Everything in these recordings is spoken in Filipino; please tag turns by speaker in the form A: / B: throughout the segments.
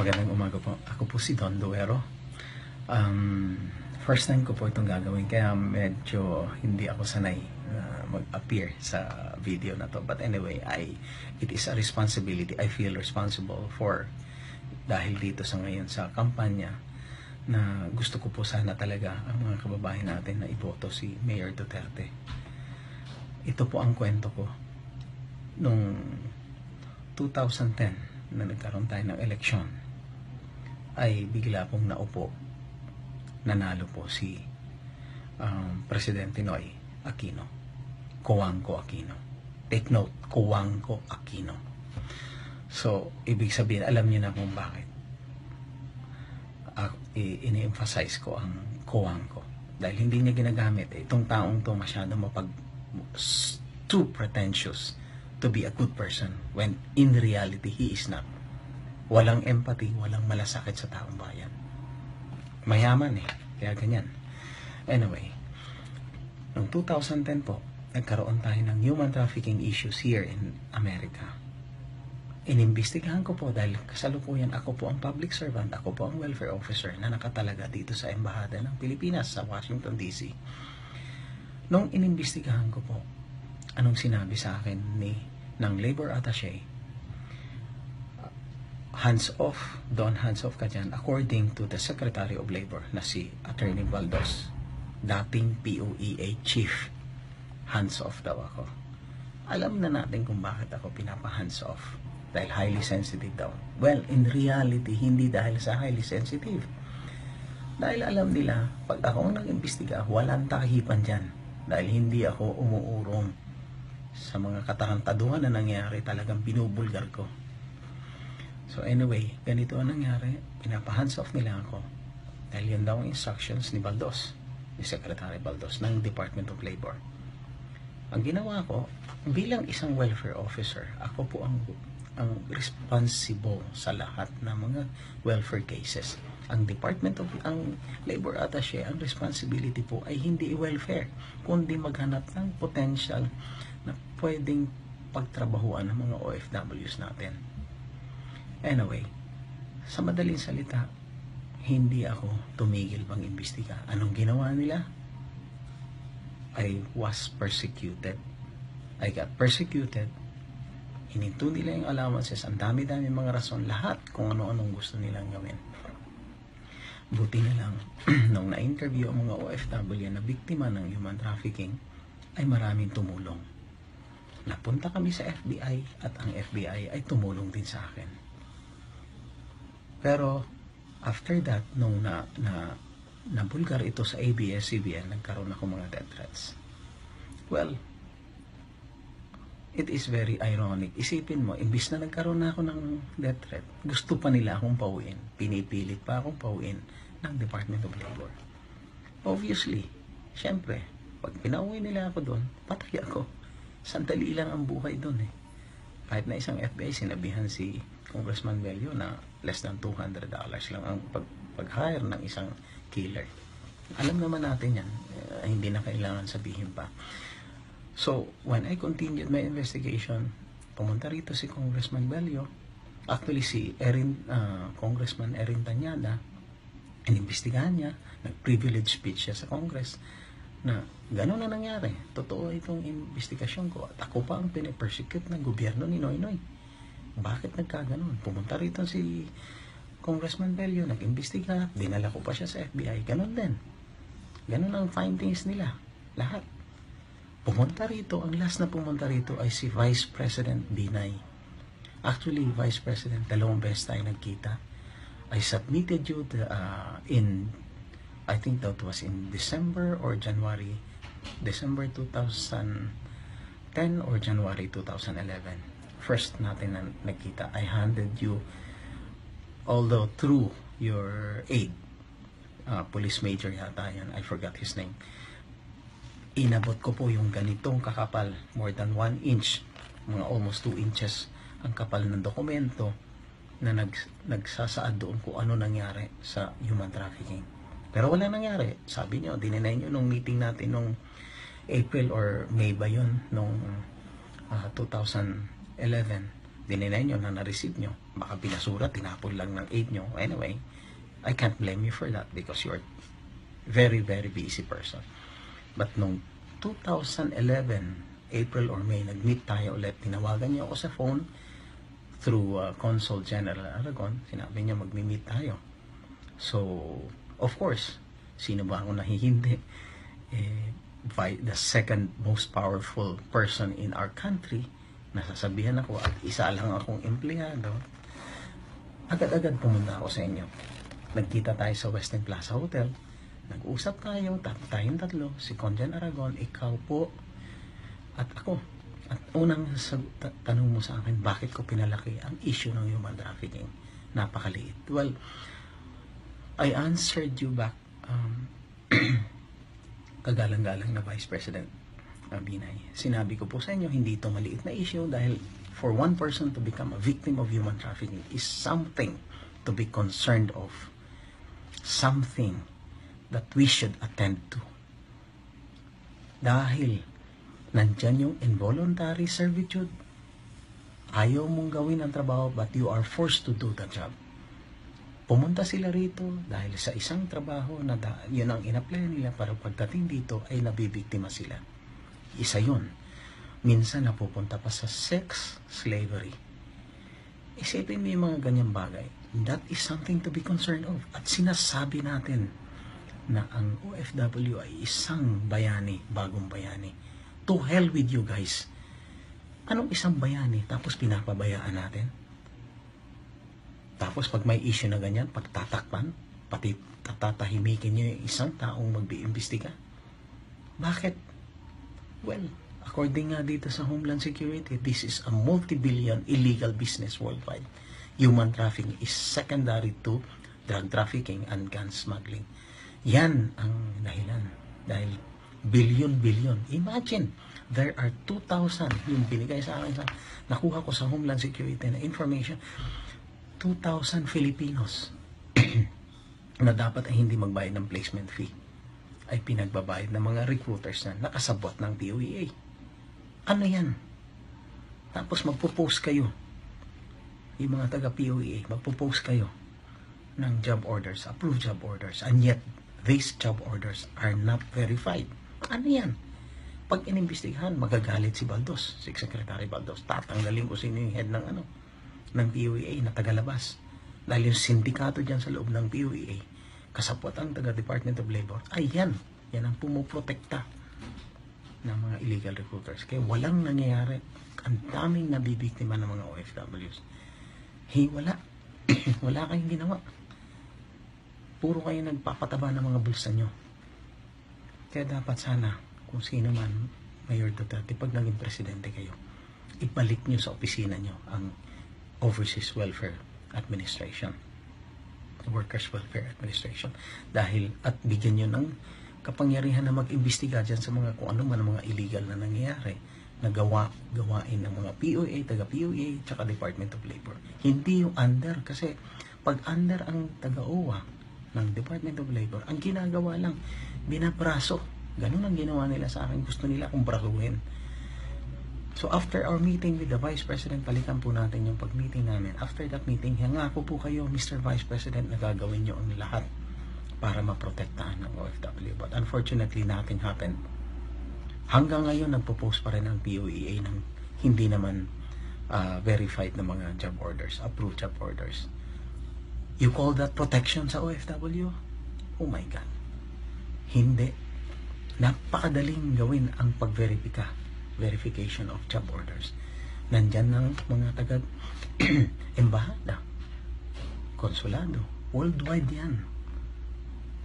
A: Magandang umaga po. Ako po si Don Duero. First time ko po itong gagawin, kaya medyo hindi ako sanay mag-appear sa video na to. But anyway, it is a responsibility. I feel responsible for, dahil dito sa ngayon sa kampanya, na gusto ko po sana talaga ang mga kababayan natin na iboto si Mayor Duterte. Ito po ang kwento ko. Nung 2010 na nagkaroon tayo ng eleksyon, ay bigla pong naupo, nanalo po si Presidente Noy Aquino, Cojuangco Aquino. Take note, Cojuangco Aquino. So, ibig sabihin, alam niyo na kung bakit ini-emphasize ko ang Cojuangco. Dahil hindi niya ginagamit. Itong taong to masyado too pretentious to be a good person when in reality he is not. Walang empathy, walang malasakit sa taong bayan. Mayaman kaya ganyan. Anyway, noong 2010 po, nagkaroon tayo ng human trafficking issues here in America. Inimbestigahan ko po dahil kasalukuyan ako po ang public servant, ako po ang welfare officer na nakatalaga dito sa Embahada ng Pilipinas sa Washington, D.C. Nung inimbestigahan ko po, anong sinabi sa akin ng labor attaché, hands off ka dyan, according to the Secretary of Labor na si Attorney Baldos, dating POEA chief. Hands off daw ako. Alam na natin kung bakit ako pinapa-hands off, dahil highly sensitive daw. Well, in reality, hindi dahil sa highly sensitive. Dahil alam nila, pag ako nag-imbestiga, walang takipan dyan. Dahil hindi ako umuurong sa mga katarantaduhan na nangyari, talagang binubulgar ko. So anyway, ganito ang nangyari, pinapa-hands off nila ako. Dahil yun daw ang instructions ni Baldos, ni Secretary Baldos ng Department of Labor. Ang ginawa ko, bilang isang welfare officer, ako po ang responsible sa lahat ng mga welfare cases. Ang Labor Attaché, ang responsibility po ay hindi welfare, kundi maghanap ng potential na pwedeng pagtrabahuan ng mga OFWs natin. Anyway, sa madaling salita, hindi ako tumigil pang imbestiga. Anong ginawa nila? I was persecuted. I got persecuted. Hininto nila yung allowances. Ang dami-dami mga rason. Lahat kung ano-anong gusto nilang gawin. Buti na lang, nung na-interview ang mga OFW na biktima ng human trafficking, ay maraming tumulong. Napunta kami sa FBI at ang FBI ay tumulong din sa akin. Pero after that, nung nabulgar ito sa ABS-CBN, nagkaroon ako mga death threats. Well, it is very ironic. Isipin mo, imbis na nagkaroon na ako ng death threat, gusto pa nila akong pauwiin. Pinipilit pa akong pauwiin ng Department of Labor. Obviously, syempre, pag pinauwi nila ako doon, patay ako. Sandali lang ang buhay doon Kahit na isang FBI, sinabihan si Congressman Bello na less than $200 lang ang pag-hire ng isang killer. Alam naman natin yan. Hindi na kailangan sabihin pa. So, when I continued my investigation, pumunta rito si Congressman Bello. Actually, si Congressman Erin Tanyada, inimbestigahan niya, nag-privilege speech siya sa Congress, na gano'n na nangyari. Totoo itong investigasyon ko. At ako pa ang pinipersecute ng gobyerno ni Noynoy. Bakit nagkaganon? Pumunta rito si Congressman Bello, nag-imbestiga, dinala ko pa siya sa FBI. Ganon din. Ganon ang findings nila. Lahat. Pumunta rito, ang last na pumunta rito ay si Vice President Binay. Actually, Vice President, 2 beses tayo nagkita. I submitted you I think that was in December or January. December 2010 or January 2011. First natin na nagkita. I handed you, although through your aide, police major yata yan, I forgot his name, inabot ko po yung ganitong kakapal, more than 1 inch, mga almost 2 inches ang kapal ng dokumento na nagsasaad doon kung ano nangyari sa human trafficking. Pero wala nangyari. Sabi nyo, dininay nyo nung meeting natin nung April or May ba yun, nung 2011, dininay nyo na na-receive nyo. Baka binasura, tinapon lang ng aide nyo. Anyway, I can't blame you for that because you're very, very busy person. But nung 2011, April or May, nag-meet tayo ulit. Tinawagan niyo ako sa phone through Consul General Aragon. Sinabi niya magmi-meet tayo. So, of course, sino ba ako nahihindi? The second most powerful person in our country, nasasabihan ako at isa lang akong empleyado. Agad-agad pumunta ako sa inyo. Nagkita tayo sa Western Plaza Hotel. Nag-usap tayo, tayong tatlo, si Conjan Aragon, ikaw po, at ako. At unang tanong mo sa akin, bakit ko pinalaki ang issue ng human trafficking? Napakaliit. Well, I answered you back, kagalang-galang na Vice President Binay. Sinabi ko po sa inyo, hindi ito maliit na issue dahil for one person to become a victim of human trafficking is something to be concerned of. Something that we should attend to. Dahil nandyan yung involuntary servitude. Ayaw mong gawin ang trabaho but you are forced to do the job. Pumunta sila rito dahil sa isang trabaho na yun ang in-apply nila para pagdating dito ay nabibiktima sila. Isa yun. Minsan napupunta pa sa sex slavery. Isipin mo yung mga ganyang bagay. That is something to be concerned of. At sinasabi natin na ang OFW ay isang bayani, bagong bayani. To hell with you guys. Anong isang bayani tapos pinapabayaan natin? Tapos pag may issue na ganyan, pagtatakpan, pati tatahimikin nyo yung isang taong mag-iimbestiga. Bakit? Well, according nga dito sa Homeland Security, this is a multi-billion illegal business worldwide. Human trafficking is secondary to drug trafficking and gun smuggling. Yan ang dahilan. Dahil billion. Imagine, there are 2,000, yung binigay sa akin, nakuha ko sa Homeland Security na information, 2,000 Filipinos na dapat ay hindi magbayad ng placement fee ay pinagbabayad ng mga recruiters na nakasabot ng POEA. Ano yan? Tapos magpo-post kayo, yung mga taga-POEA, magpo-post kayo ng job orders, approved job orders, and yet these job orders are not verified. Ano yan? Pag inimbestigahan, magagalit si Baldos, si Secretary Baldos. Tatanggalin ko sino yung head ng POEA na tagalabas. Dahil yung sindikato dyan sa loob ng POEA, kasapot ang taga-Department of Labor, ay yan ang pumuprotekta ng mga illegal recruiters. Kaya walang nangyayari. Ang daming nabibiktima ng mga OFWs. Wala. Wala kayong ginawa. Puro kayo nagpapataba ng mga bulsa nyo. Kaya dapat sana, kung sino man, Mayor Duterte, pag naging presidente kayo, ibalik nyo sa opisina nyo ang Overseas Welfare Administration, Workers Welfare Administration, dahil at bigyan nyo ng kapangyarihan na mag-imbestiga dyan sa mga kung ano man ang mga illegal na nangyayari na gawain ng mga POA, taga-POA, tsaka Department of Labor. Hindi yung under, kasi pag under ang taga-OWA ng Department of Labor, ang ginagawa lang, binabraso. Ganun ang ginawa nila sa akin. Gusto nila akong brasuhin. So after our meeting with the Vice President, balikan po natin yung pag-meeting namin. After that meeting, hangako po kayo, Mr. Vice President, na gagawin nyo ang lahat para maprotektahan ng OFW. But unfortunately, nothing happened. Hanggang ngayon, nagpo-post pa rin ang POEA ng hindi naman verified na mga job orders, approved job orders. You call that protection sa OFW? Oh my God. Hindi. Napakadaling gawin ang verification of job orders. Nandyan ng mga taga-embahada, konsulado, worldwide yan.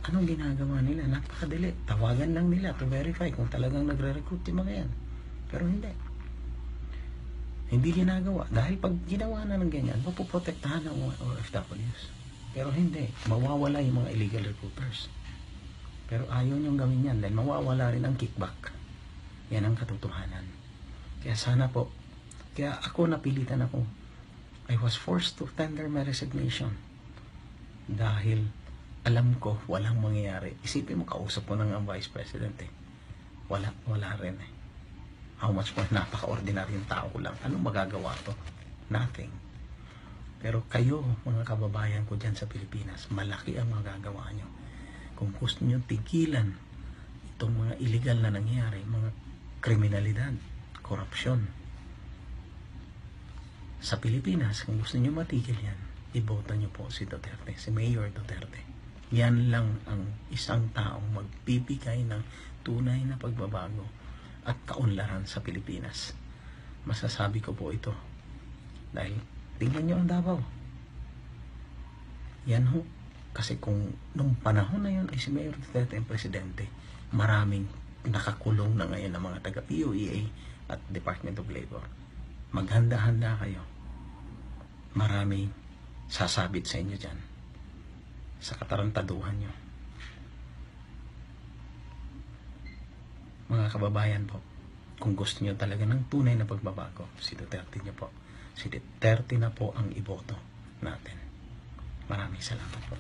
A: Anong ginagawa nila? Napakadali. Tawagan lang nila to verify kung talagang nagre-recruit yung mga yan. Pero hindi. Hindi ginagawa. Dahil pag ginawa na ng ganyan, mapoprotektahan ng mga OFWs. Pero hindi. Mawawala yung mga illegal recruiters. Pero ayaw niyong gawin yan dahil mawawala rin ang kickback. Yan ang katotohanan. Kaya sana po, kaya ako napilitan ako. I was forced to tender my resignation. Dahil alam ko, walang mangyayari. Isipin mo, kausap ko ng ang Vice President eh. Wala rin eh. How much more napaka-ordinaryong tao ko lang. Anong magagawa to? Nothing. Pero kayo, mga kababayan ko dyan sa Pilipinas, malaki ang magagawa nyo. Kung gusto nyo tigilan itong mga illegal na nangyayari, mga kriminalidad, korupsyon sa Pilipinas, kung gusto nyo matigil yan, iboto nyo po si Duterte, si Mayor Duterte. Yan lang ang isang taong magbibigay ng tunay na pagbabago at kaunlaran sa Pilipinas. Masasabi ko po ito dahil tingnan nyo ang Davao. Yan ho. Kasi kung nung panahon na yun ay si Mayor Duterte ang presidente, maraming nakakulong na ngayon ng mga taga-PUEA at Department of Labor. Maghanda-handa kayo. Maraming sasabit sa inyo dyan sa katarantaduhan nyo. Mga kababayan po, kung gusto nyo talaga ng tunay na pagbabago, si Duterte nyo po. Si Duterte na po ang iboto natin. Maraming salamat po.